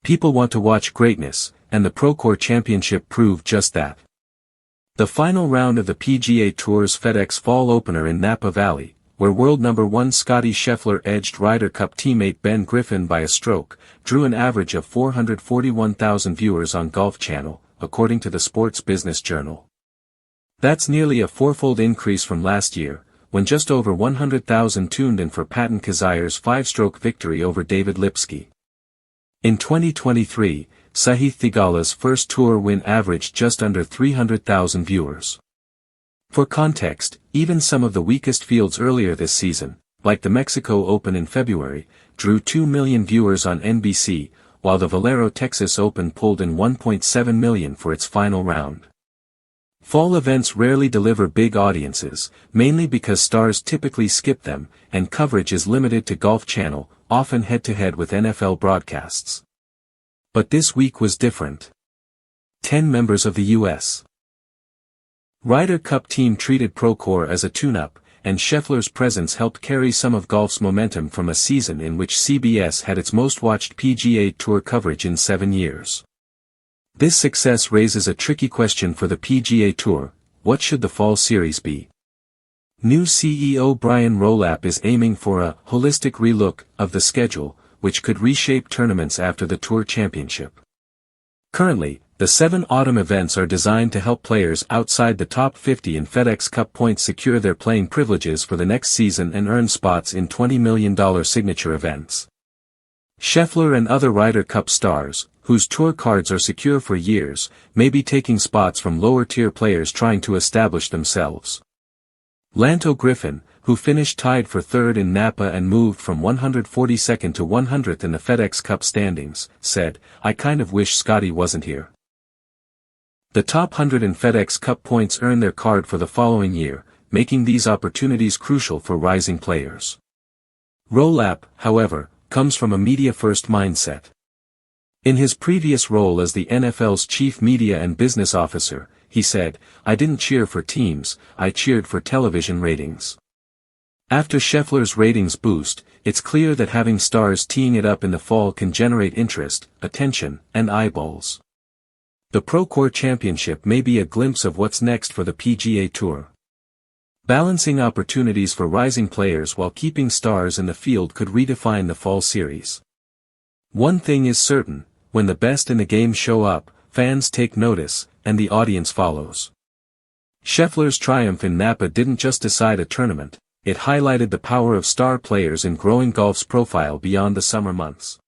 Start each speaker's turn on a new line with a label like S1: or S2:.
S1: People want to watch greatness, and the Procore Championship proved just that. The final round of the PGA Tour's FedEx Fall Opener in Napa Valley, where world number 1 Scottie Scheffler edged Ryder Cup teammate Ben Griffin by a stroke, drew an average of 441,000 viewers on Golf Channel, according to the Sports Business Journal. That's nearly a fourfold increase from last year, when just over 100,000 tuned in for Patton Kizzayer's 5-stroke victory over David Lipsky. In 2023, Sahith Theegala's first tour win averaged just under 300,000 viewers. For context, even some of the weakest fields earlier this season, like the Mexico Open in February, drew 2 million viewers on NBC, while the Valero Texas Open pulled in 1.7 million for its final round. Fall events rarely deliver big audiences, mainly because stars typically skip them, and coverage is limited to Golf Channel, often head-to-head with NFL broadcasts. But this week was different. 10 members of the U.S. Ryder Cup team treated Procore as a tune-up, and Scheffler's presence helped carry some of golf's momentum from a season in which CBS had its most-watched PGA Tour coverage in 7 years. This success raises a tricky question for the PGA Tour: what should the fall series be? New CEO Brian Rolapp is aiming for a holistic relook of the schedule, which could reshape tournaments after the Tour Championship. Currently, the 7 autumn events are designed to help players outside the top 50 in FedEx Cup points secure their playing privileges for the next season and earn spots in $20 million signature events. Scheffler and other Ryder Cup stars, whose tour cards are secure for years, may be taking spots from lower-tier players trying to establish themselves. Ben Griffin, who finished tied for third in Napa and moved from 142nd to 100th in the FedEx Cup standings, said, "I kind of wish Scottie wasn't here." The top 100 in FedEx Cup points earn their card for the following year, making these opportunities crucial for rising players. Rolapp, however, comes from a media-first mindset. In his previous role as the NFL's chief media and business officer, he said, "I didn't cheer for teams, I cheered for television ratings." After Scheffler's ratings boost, it's clear that having stars teeing it up in the fall can generate interest, attention, and eyeballs. The Procore Championship may be a glimpse of what's next for the PGA Tour. Balancing opportunities for rising players while keeping stars in the field could redefine the fall series. One thing is certain: when the best in the game show up, fans take notice, and the audience follows. Scheffler's triumph in Napa didn't just decide a tournament, it highlighted the power of star players in growing golf's profile beyond the summer months.